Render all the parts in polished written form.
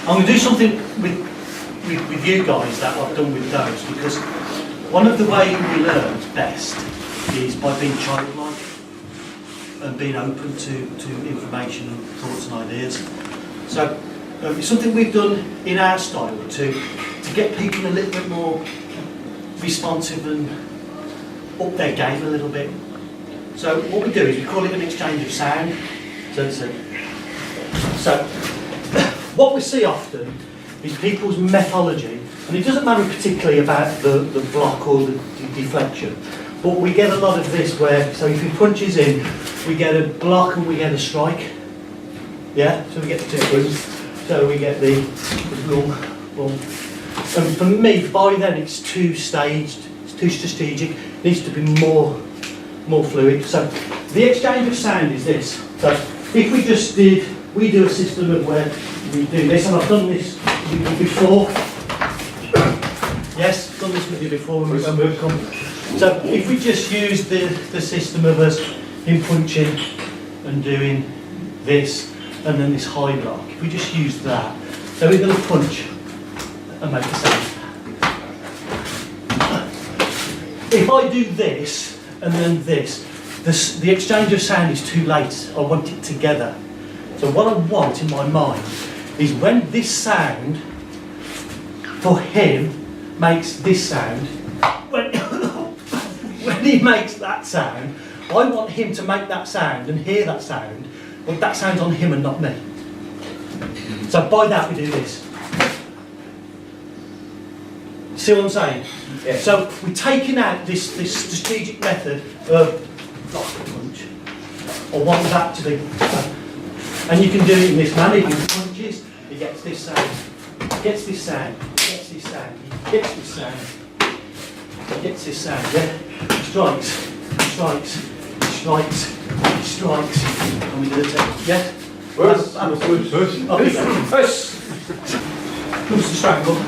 I'm going to do something with you guys that I've done with those, because one of the ways we learn best is by being childlike and being open to information and thoughts and ideas. So it's something we've done in our style to get people a little bit more responsive and up their game a little bit. So what we do is we call it an exchange of sound. So what we see often is people's methodology, and it doesn't matter particularly about the block or the deflection, but we get a lot of this where, so if he punches in, we get a block and we get a strike. Yeah, so we get the two booms. So we get the boom, boom. And for me, by then it's too staged, it's too strategic, it needs to be more fluid. So the exchange of sound is this. So if we just we do a system of where we do this, and I've done this with you before. Yes, done this with you before when we've come. So if we just use the system of us him punching and doing this, and then this high block, if we just use that, so we're going to punch and make a sound. If I do this and then this, the exchange of sound is too late. I want it together. So what I want in my mind is when this sound for him makes this sound, when he makes that sound, I want him to make that sound and hear that sound, but that sound's on him and not me. So by that we do this. See what I'm saying? Yeah. So we're taking out this strategic method of block the punch. I want that to be, and you can do it in this manner. He punches, he gets this sound, gets this sound, gets this sound, he gets this sound, he gets this sound, yeah? Strikes, strikes, strikes, strikes, and we do the technique, yeah? Push. Comes to strangle,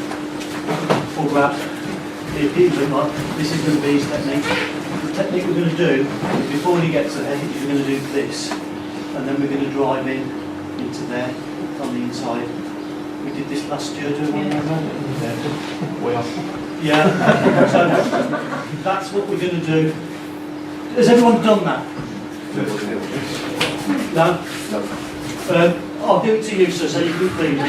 full grab, this is going to be his technique. The technique we're going to do, before he gets there, is we're going to do this, and then we're going to drive in into there, on the inside. We did this last year, didn't we? Way off. Yeah, so that's what we're going to do. Has everyone done that? No? No. I'll give it to you, sir, so you can clean it.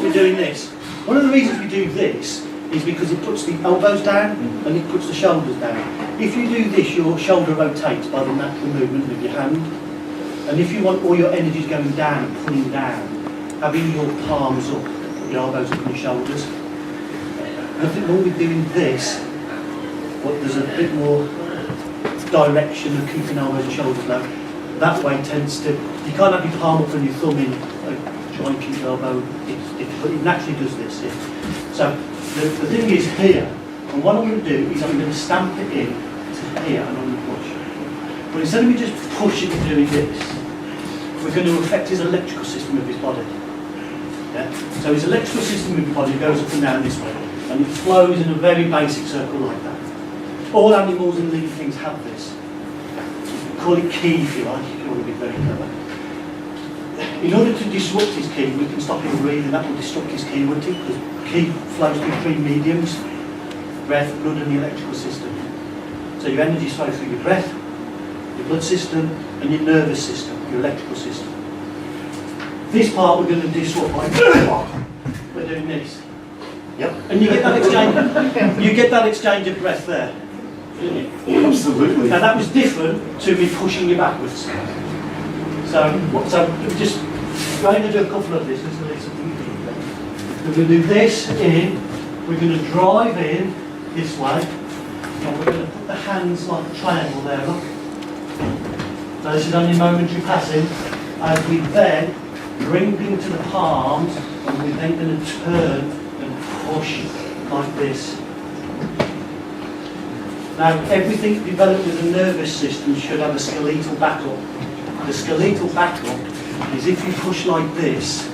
We're doing this. One of the reasons we do this is because it puts the elbows down and it puts the shoulders down. If you do this, your shoulder rotates by the natural movement of your hand. And if you want all your energies going down and pulling down, having your palms up, your elbows up on your shoulders. I think when we're doing this, there's a bit more direction of keeping elbows and shoulders low. That way tends to, you can't have your palm up and your thumb in, try and keep your elbow, but it naturally does this. Yeah. So the thing is here, and what I'm going to do is I'm going to stamp it in to here and I'm going to push. But instead of me just pushing and doing this, we're going to affect his electrical system of his body. Yeah? So his electrical system of his body goes up and down this way, and it flows in a very basic circle like that. All animals and living things have this. Call it ki if you like, you can always be very clever. In order to disrupt his ki, we can stop him breathing, that will disrupt his ki, won't it? Because ki flows through three mediums: breath, blood and the electrical system. So your energies flow through your breath, your blood system and your nervous system, your electrical system. This part we're going to disrupt by we're doing this. Yep. And you get that exchange of breath there. Absolutely. Now that was different to me pushing you backwards. So just going to do a couple of this. We're going to do this in, we're going to drive in this way, and we're going to put the hands like a triangle there, look. So this is only momentary passing, as we then bring into the palms, and we're then going to turn and push like this. Now, everything developed with the nervous system should have a skeletal backup. The skeletal backup is if you push like this,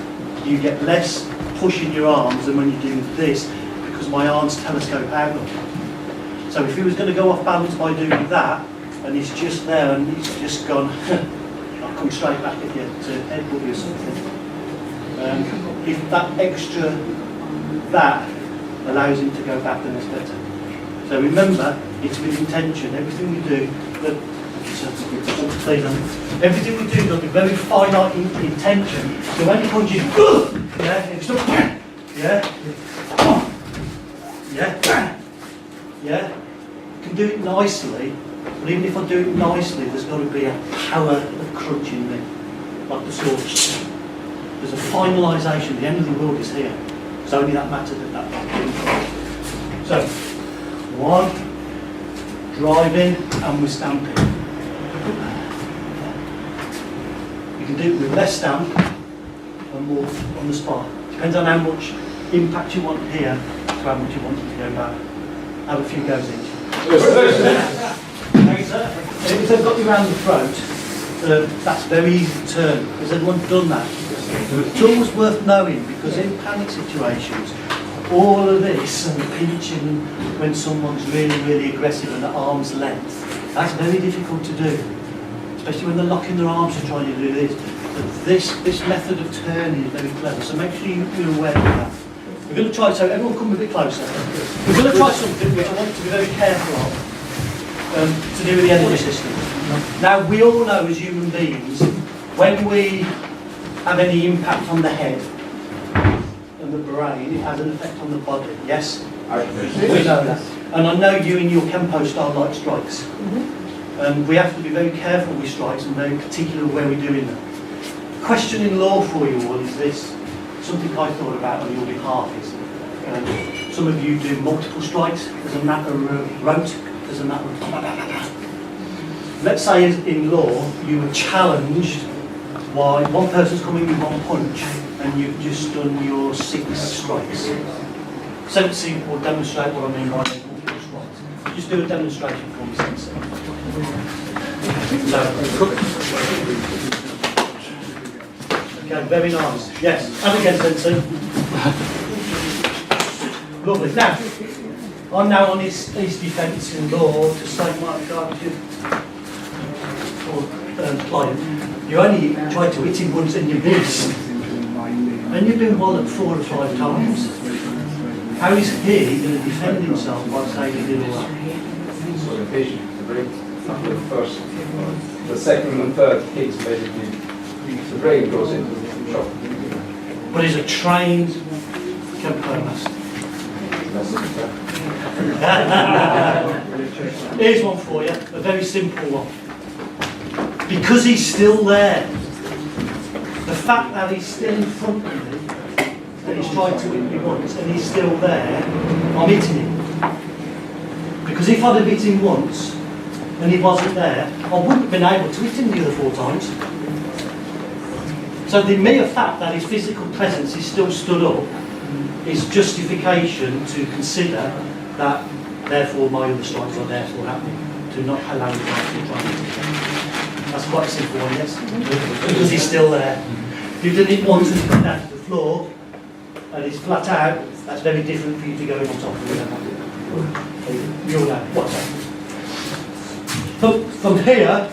you get less push in your arms than when you do this, because my arms telescope out. So if he was going to go off balance by doing that, and he's just there and he's just gone, I'll come straight back at you to headbutt you or something. If that extra, that allows him to go back, then it's better. So remember, it's with intention. Everything we do, everything we do will be very finite in intention. So when he punches, yeah, it's not, yeah, yeah. You can do it nicely, but even if I do it nicely, there's got to be a power of crunch in me, like the sword. There's a finalisation. The end of the world is here. It's only that matters at that point. So, one, driving, and we're stamping. You can do it with less stamp and more on the spot. Depends on how much impact you want here to how much you want it to go back. Have a few goes each. If they've got you around the throat, that's very easy to turn. Has everyone done that? It's always worth knowing, because in panic situations, all of this and the pinching when someone's really, really aggressive and at arm's length, that's very difficult to do, especially when they're locking their arms and trying to do this. But this method of turning is very clever, so make sure you're aware of that. We're going to try, so everyone come a bit closer. We're going to try something which I want to be very careful of, to do with the energy system. Now, we all know as human beings, when we have any impact on the head and the brain, it has an effect on the body, yes? We know that. And I know you in your Kempo style like strikes. We have to be very careful with strikes and very particular where we're doing them. Question in law for you all is this, something I thought about on your behalf is, some of you do multiple strikes as a matter of rote, as a matter of... Let's say in law, you were challenged why one person's coming with one punch and you've just done your 6 strikes. Sensei will demonstrate what I mean by multiple strikes. Just do a demonstration for me, Sensei. Okay, very nice. Yes, and again, Sensei. Lovely. Now, I'm now on his defence in law to say my charges for client. You only try to hit him once and you miss. And you've been walloped 4 or 5 times. How is he going to defend himself by saying he did all that? So the patient, the first, the second and third hits basically, the brain goes into shock. But he's a trained Kempo master. Here's one for you, a very simple one. Because he's still there. The fact that he's still in front of me, that he's tried to hit me once, and he's still there, I'm hitting him. Because if I'd have hit him once, and he wasn't there, I wouldn't have been able to hit him the other 4 times. So the mere fact that his physical presence is still stood up is justification to consider that, therefore, my other strikes are therefore happening, to not allow him to try and hit me. That's quite a simple one, yes? Because he's still there. If you've done it once and he's gone down to the floor, and he's flat out, that's very different for you to go in on top of him. You'll know. What's that? From here,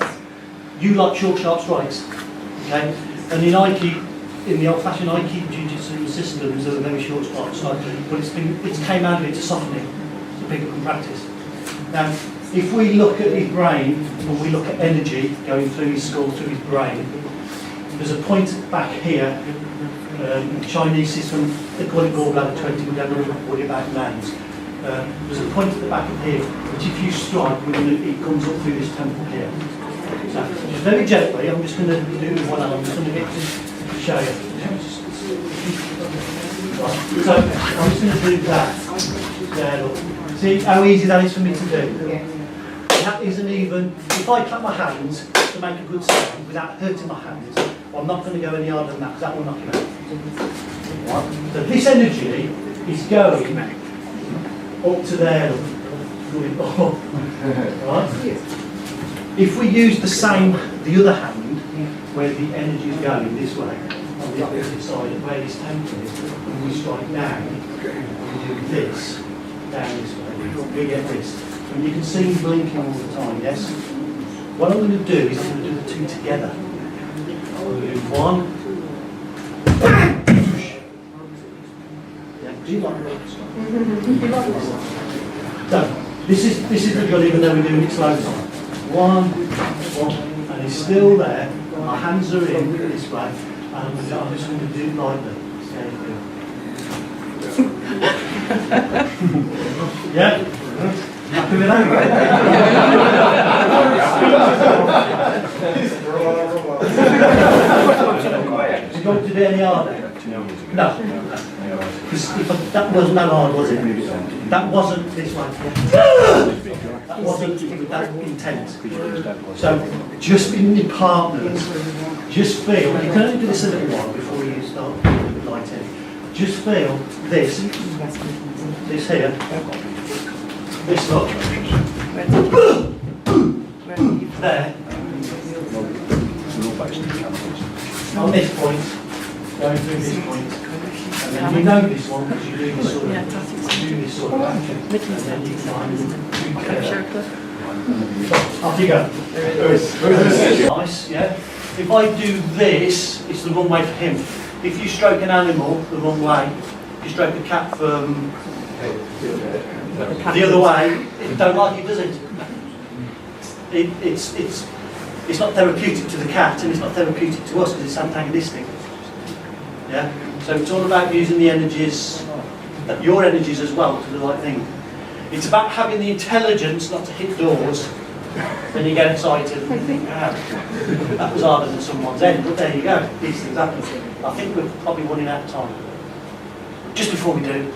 you like short, sharp strikes. Okay? And in Aikido, in the old-fashioned Aikido Jiu-Jitsu systems, there are very short strikes, but it's came out of it to soften it, so people can practice. Now, if we look at his brain, and we look at energy going through his skull, through his brain, there's a point back here, Chinese system, they call it gallbladder 20, we don't know what about names. There's a point at the back of here, which if you strike, it comes up through this temple here. So, just very gently, I'm just going to do it with one hand, I'm just going to get to show you. So, I'm just going to do that. There, look. See how easy that is for me to do? That isn't even, if I clap my hands to make a good sound without hurting my hands, I'm not going to go any harder than that, because that will knock him out. So this energy is going up to there, going up. Right? If we use the other hand, where the energy is going this way, on the opposite side of where this temple is, and we strike down, we do this, down this way, we get this. And And you can see me blinking all the time, yes? What I'm going to do is I'm going to do the two together. I'm going to do one. Yeah, do you like that? So, this is the drill even though we're doing it slow time. One, and it's still there. My hands are in this way, and I'm just going to do it lightly. Yeah? Happy with that? Do you want to do any harder? No. Because that wasn't that hard, was it? That wasn't this one. That wasn't that intense. So, just in your partners, just feel, you can only do this a little while before you start lighting. Just feel this here, this look, there, on this point, going through this point, and then you know this one because you're doing this sort of action, and then you find off you go. Nice, yeah. If I do this, it's the wrong way for him. If you stroke an animal the wrong way, if you stroke a cat from the other way, it don't like it, does it? It's not therapeutic to the cat, and it's not therapeutic to us because it's antagonistic. Yeah. So it's all about using the energies, your energies as well, to the right thing. It's about having the intelligence not to hit doors when you get excited and think, that was harder than someone's end, but there you go, these things happen. I think we're probably running out of time. Just before we do,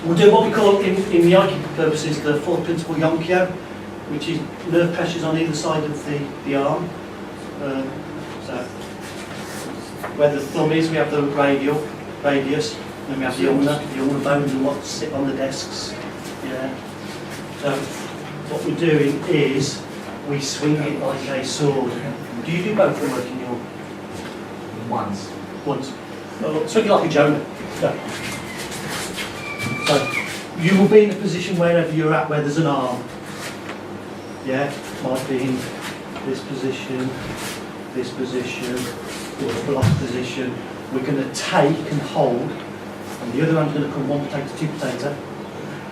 we'll do what we call, in the Aikido purposes, the fourth principle Yonkyo, which is nerve pressures on either side of the arm. So, where the thumb is, we have the radius, then we have the ulnar bones and what sit on the desks. Yeah. So, what we're doing is we swing it like a sword. Do you do both of them working your? Once. Oh, swing it like a Jonah. Go. So you will be in a position wherever you're at where there's an arm. Yeah, might be in this position, or a block position. We're going to take and hold, and the other hand's going to come one potato, two potato,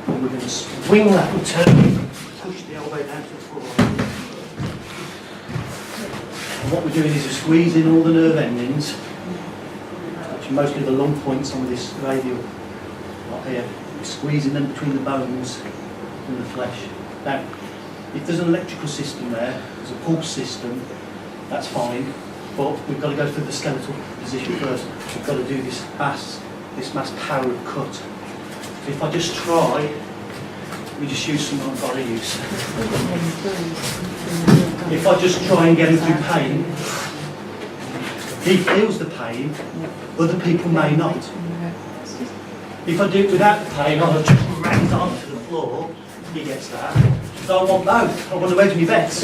and we're going to swing that and turn. Push the elbow down to the floor. And what we're doing is we're squeezing all the nerve endings, which are mostly the long points on this radial, right here. We're squeezing them between the bones and the flesh. Now, if there's an electrical system there, there's a pulse system, that's fine, but we've got to go through the skeletal position first. We've got to do this mass power of cut. So if I just try, we just use something I've got to use. If I just try and get him through pain, he feels the pain, other people may not. If I do it without the pain, I'll just ram it onto the floor, he gets that. So I want both. I want to wedge my bets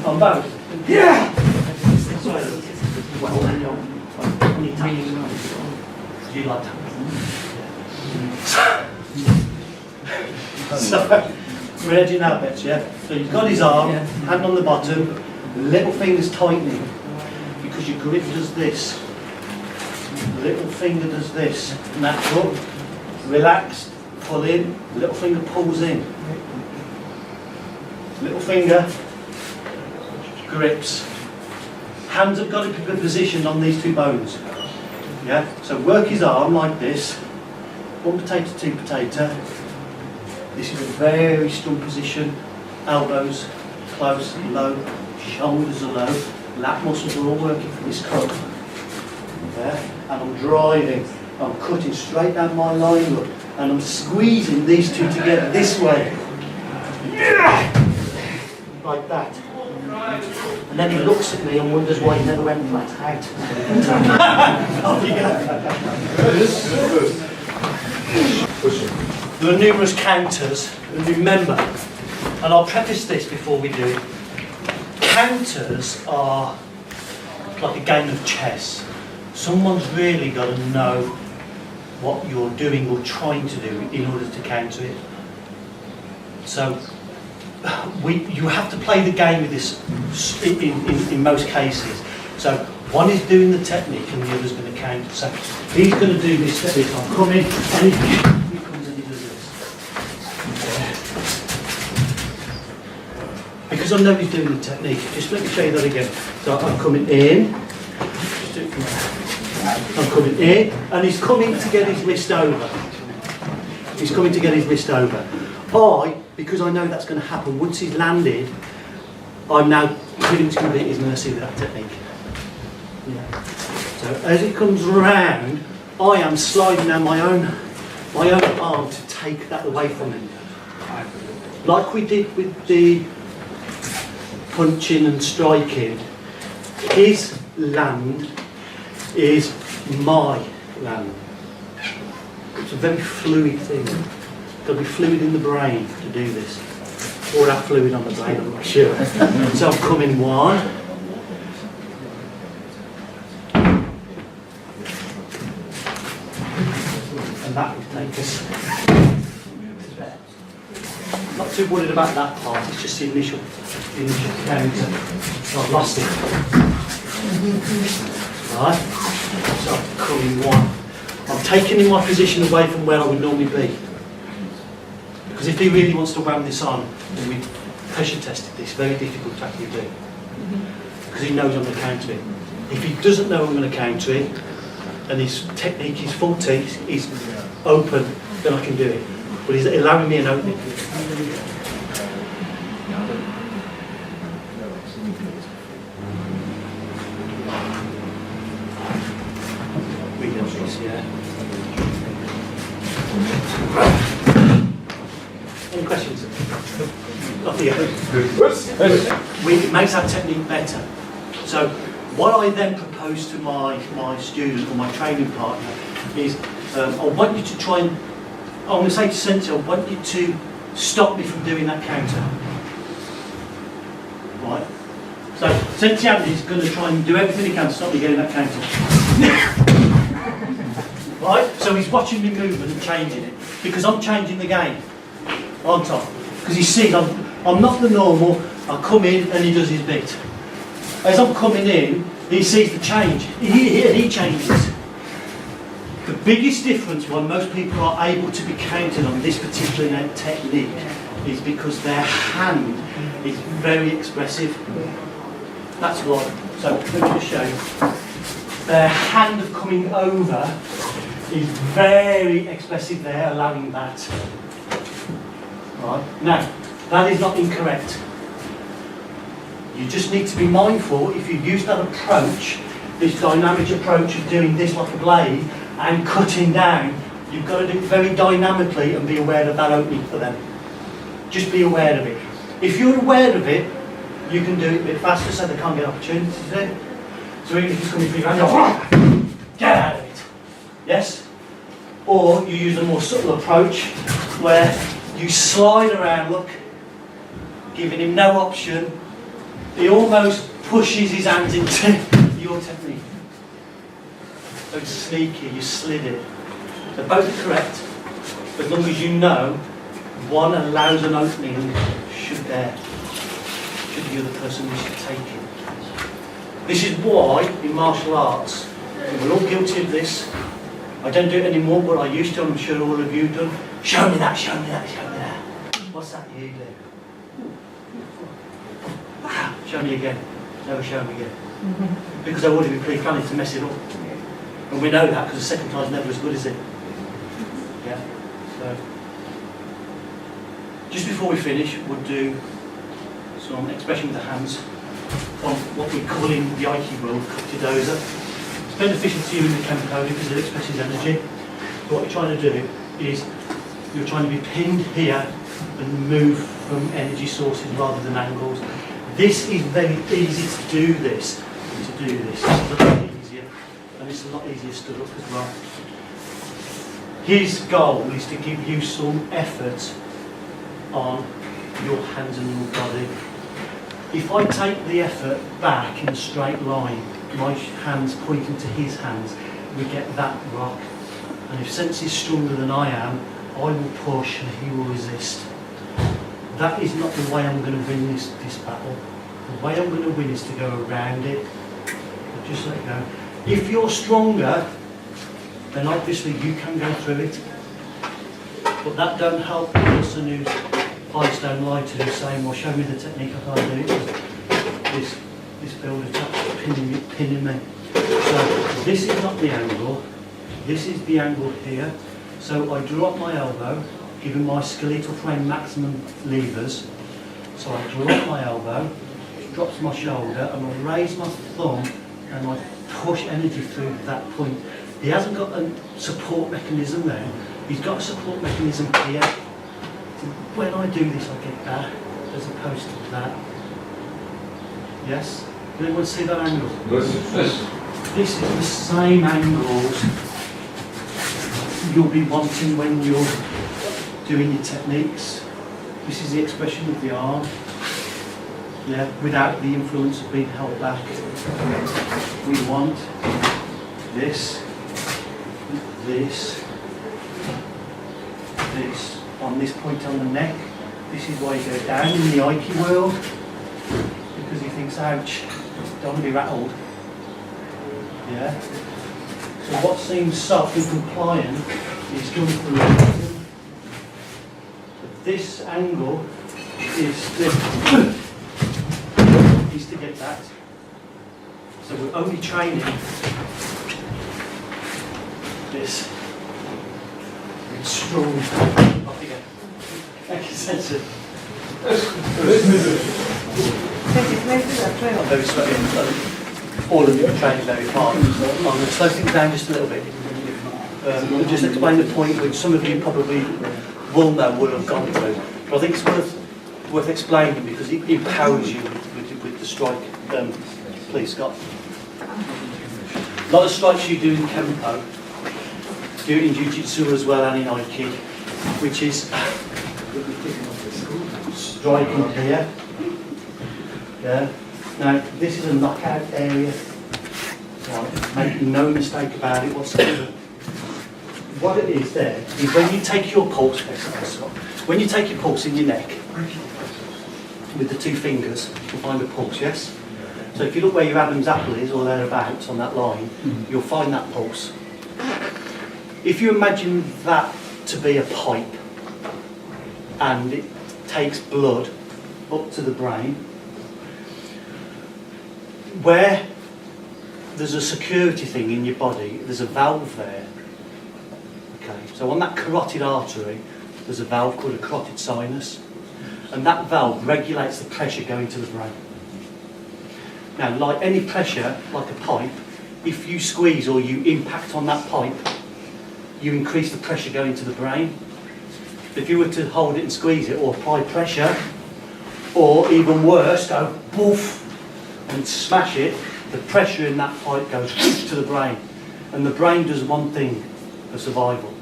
on both. Yeah! Sorry. Well, when you tap, do you like that? So, we're edging our bets, yeah? So you've got his arm, hand on the bottom, little finger's tightening, because your grip does this. Little finger does this. Natural, relaxed, pull in, little finger pulls in. Little finger grips. Hands have got to be positioned on these two bones. Yeah? So work his arm like this. One potato, two potato. This is a very strong position. Elbows close, low, shoulders are low, lat muscles are all working for this cut. Yeah? And I'm driving, I'm cutting straight down my line, look, and I'm squeezing these two together this way. Yeah! Like that. And then he looks at me and wonders why he never went flat out. Off you go. There are numerous counters, and remember, and I'll preface this before we do it, counters are like a game of chess. Someone's really got to know what you're doing or trying to do in order to counter it. So you have to play the game with this in most cases. So one is doing the technique and the other's going to counter. So he's going to do this technique. I'm coming, and he comes and he does this. Because I know he's doing the technique, just let me show you that again. So I'm coming in, just do it from there. I'm coming in, and he's coming to get his wrist over. He's coming to get his wrist over. Because I know that's going to happen, once he's landed, I'm now pretty much going to be at his mercy with that technique. Yeah. So as it comes round, I am sliding down my own arm to take that away from him. Like we did with the punching and striking, his land is my land. It's a very fluid thing. It's got to be fluid in the brain to do this. Or have fluid on the brain, I'm not sure. So I'm coming one. And that would take us. Not too worried about that part, it's just the initial counter. So I've lost it. Right? So I'm coming one. I'm taking my position away from where I would normally be. Because if he really wants to wham this on, then we pressure tested this, very difficult to actually do. Because he knows I'm going to counter it. If he doesn't know I'm going to counter it, and his technique is faulty, he's open, then I can do it. But he's allowing me an opening. We got this, yeah. Any questions? Off you go. It makes that technique better. So what I then propose to my student or my training partner is I want you to try and, I'm going to say to Sensei, I want you to stop me from doing that counter. Right? So Sensei Andy is going to try and do everything he can to stop me getting that counter. Right? So he's watching me movement and changing it. Because I'm changing the game. Aren't I? Because he sees I'm not the normal, I come in and he does his bit. As I'm coming in, he sees the change. He changes. The biggest difference why most people are able to be counted on this particular technique is because their hand is very expressive. That's why. So let me just show you. Their hand of coming over is very expressive there, allowing that. Right. Now, that is not incorrect. You just need to be mindful if you use that approach, this dynamic approach of doing this like a blade and cutting down, you've got to do it very dynamically and be aware of that opening for them. Just be aware of it. If you're aware of it, you can do it a bit faster so they can't get opportunities to do. So even if it's coming through your hand, get out of it. Yes? Or you use a more subtle approach where you slide around, look, giving him no option. He almost pushes his hands into your technique. So it's sneaky, you slid it. So both are correct, as long as you know one allows an opening should the other person wish to take it. This is why in martial arts, we're all guilty of this. I don't do it anymore, but I used to, I'm sure all of you have done. Show me that, show me that, show me that. What's that you do? Show me again. Never show me again. Because I've already been pre-planning to mess it up. And we know that because the second time's never as good, is it? Yeah. So, just before we finish, we'll do some expression with the hands on what we call in the Aikido world, Kokudoza. It's beneficial to you in the Kempo because it expresses energy. But what you're trying to do is you're trying to be pinned here and move from energy sources rather than angles. This is very easy to do this. It's a lot easier, and it's a lot easier stood up as well. His goal is to give you some effort on your hands and your body. If I take the effort back in a straight line, my hands pointing to his hands, we get that rock. And if Sensei is stronger than I am, I will push and he will resist. that is not the way I'm going to win this battle. The way I'm going to win is to go around it. I'll just let you go. If you're stronger, then obviously you can go through it. But that don't help the person who's Firestone lighter who's saying, well, show me the technique, I can't do it. This builder's pinning me. So this is not the angle, this is the angle here. So I draw up my elbow, giving my skeletal frame maximum levers. So I draw up my elbow, it drops my shoulder, and I raise my thumb and I push energy through that point. He hasn't got a support mechanism there, he's got a support mechanism here. So when I do this, I get that, as opposed to that. Yes? Does anyone see that angle? This is the same angles you'll be wanting when you're doing your techniques. This is the expression of the arm, yeah, without the influence of being held back. We want this, this, this, on this point on the neck. This is why you go down in the Aiki world, because he thinks, ouch, don't want to be rattled. Yeah? So what seems soft and compliant is going through. This angle is to get that. So we're only training this. It's strong. Off you go. Thank you, Sensei. I'm very sweaty. All of you are training very hard. I'm going to slow things down just a little bit. And just explain the point which some of you probably will know, will have gone through. But I think it's worth explaining because it empowers you with the strike. Please, Scott. A lot of strikes you do in Kempo, do it in Jiu-Jitsu as well and in Aiki, which is striking here. Yeah. Now, this is a knockout area. Right. Make no mistake about it whatsoever. What it is there is when you take your pulse, when you take your pulse in your neck with the two fingers, you'll find a pulse, yes? So if you look where your Adam's apple is, or thereabouts on that line, you'll find that pulse. If you imagine that to be a pipe, and it takes blood up to the brain, where there's a security thing in your body, there's a valve there. Okay, so on that carotid artery, there's a valve called a carotid sinus, and that valve regulates the pressure going to the brain. Now, like any pressure, like a pipe, if you squeeze or you impact on that pipe, you increase the pressure going to the brain. If you were to hold it and squeeze it, or apply pressure, or even worse, go poof and smash it, the pressure in that pipe goes to the brain. And the brain does one thing for survival.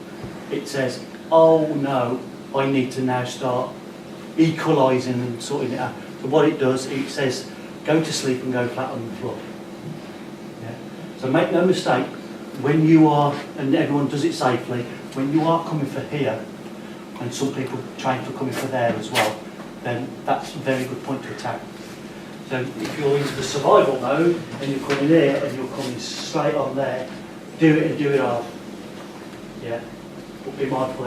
It says, oh no, I need to now start equalising and sorting it out. So what it does, it says, go to sleep and go flat on the floor. Yeah? So make no mistake, when you are, and everyone does it safely, when you are coming for here, and some people train for coming for there as well, then that's a very good point to attack. So if you're into the survival mode, and you're coming here, and you're coming straight on there, do it and do it hard. Yeah? But be mindful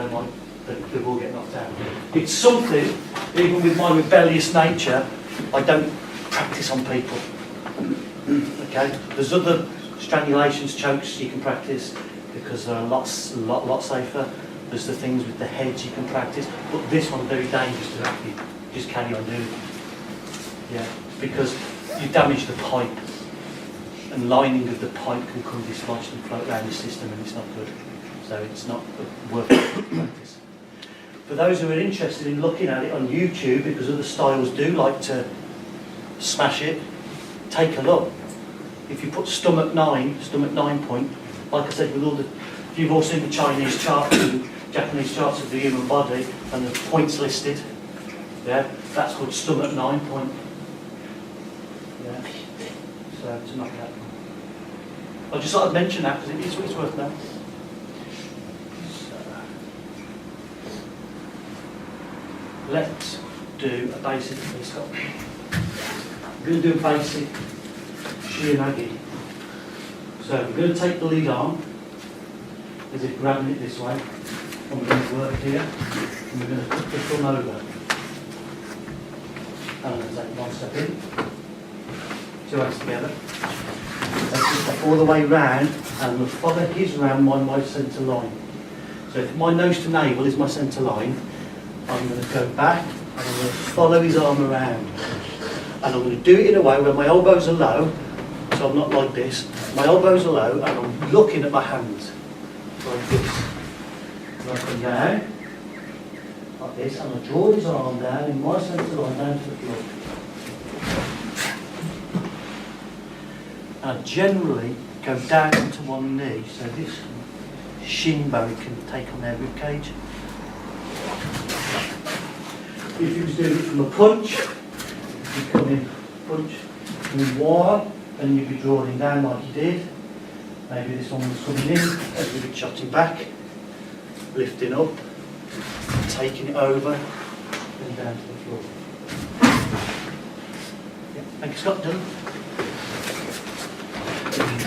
they will get knocked out. It's something, even with my rebellious nature, I don't practice on people. Okay? There's other strangulations, chokes you can practice because they're a lot safer. There's the things with the heads you can practice, but this one's very dangerous to actually just carry on doing. Yeah, because you damage the pipe, and lining of the pipe can come dislodged and float around the system, and it's not good. So it's not worth practice. For those who are interested in looking at it on YouTube, because other styles do like to smash it, take a look. If you put stomach 9 point, like I said, with all the, you've all seen the Chinese charts and Japanese charts of the human body, and the points listed. Yeah, that's called stomach 9 point. Yeah, so to knock out. I just thought I'd mention that because it's worth knowing. So, let's do a basic, I'm going to do a basic shiranagi. So we're going to take the lead arm, as if grabbing it this way, and we're going to work here, and we're going to put the thumb over. And I'm going to take one step in, two hands together, take the step all the way round, and we'll follow his round my centre line. So if my nose to navel is my centre line, I'm going to go back, and I'm going to follow his arm around. And I'm going to do it in a way where my elbows are low, so I'm not like this. My elbows are low, and I'm looking at my hands, like this. And I come down, like this, and I draw his arm down in my centre line down to the floor. And I generally go down to one knee, so this shin bone can take on their rib cage. If you was doing it from a punch, you come in, punch, and wire, and you'd be drawing down like you did. Maybe this one was coming in, and you'd be shotting back, lifting up, taking it over, and down to the floor. Yeah, thank you, Scott. Done.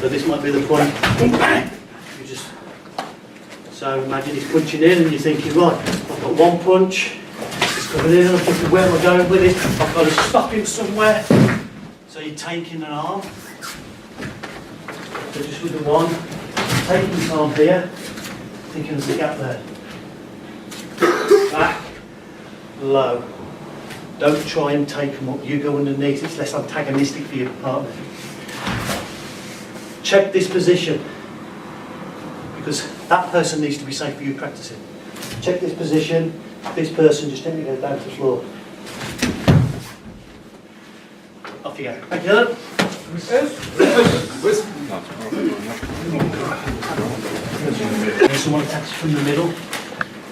So this might be the point. You just so imagine he's punching in, and you're thinking, right, I've got one punch. Coming in, I'm thinking, where am I going with it? I've got to stop him somewhere. So you're taking an arm. So just with the one, taking his arm here, thinking there's a gap there. Back, low. Don't try and take them up. You go underneath, it's less antagonistic for your partner. Check this position, because that person needs to be safe for you practicing. Check this position. This person just gently goes down to the floor. Off you go. Thank you. Someone attacks from the middle.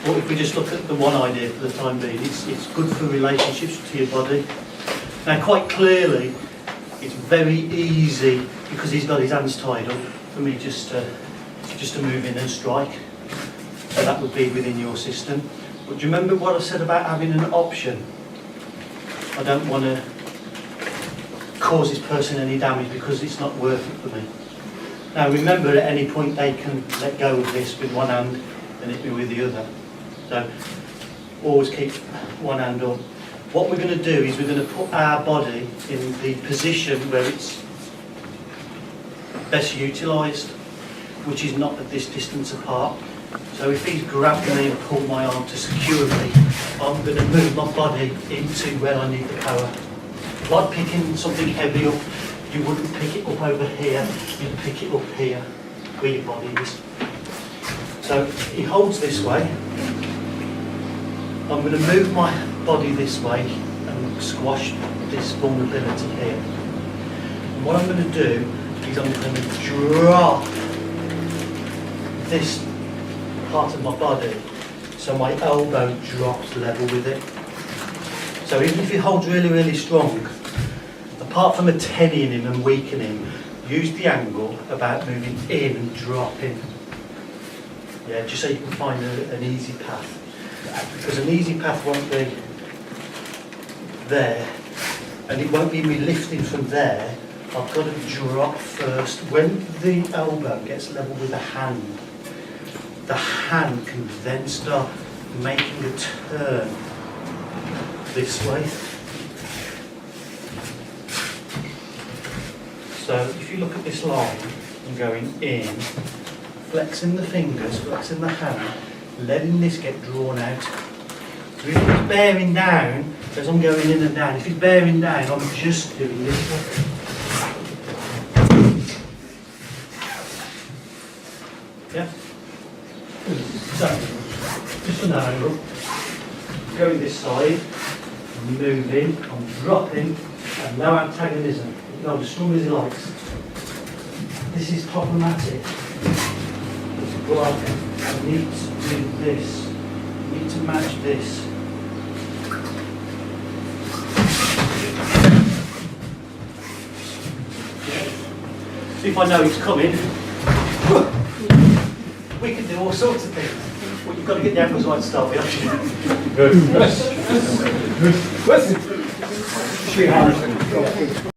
Or if we just look at the one idea for the time being, it's good for relationships to your body. Now, quite clearly, it's very easy because he's got his hands tied up for me just to move in and strike. So that would be within your system. But do you remember what I said about having an option? I don't want to cause this person any damage because it's not worth it for me. Now remember, at any point they can let go of this with one hand and hit me with the other. So always keep one hand up. What we're going to do is we're going to put our body in the position where it's best utilised, which is not at this distance apart. So if he's grabbed me and pulled my arm to secure me, I'm going to move my body into where I need the power. Like picking something heavy up, you wouldn't pick it up over here, you'd pick it up here, where your body is. So he holds this way. I'm going to move my body this way and squash this vulnerability here. And what I'm going to do is I'm going to drop this part of my body so my elbow drops level with it. So even if he holds really, really strong, apart from attenuating him and weakening him, use the angle about moving in and dropping. Yeah, just so you can find an easy path. Because an easy path won't be there, and it won't be me lifting from there. I've got to drop first. When the elbow gets level with the hand can then start making a turn this way. So if you look at this line, I'm going in, flexing the fingers, flexing the hand, letting this get drawn out. So if he's bearing down, as I'm going in and down, if he's bearing down, I'm just doing this one. Yeah? So, just from that angle, going this side, moving, I'm dropping, and no antagonism. You go as strong as he likes. This is problematic. Well, I need to do this. I need to match this. So if I know it's coming, we can do all sorts of things. Well, you've got to get the angles right to start with. Listen.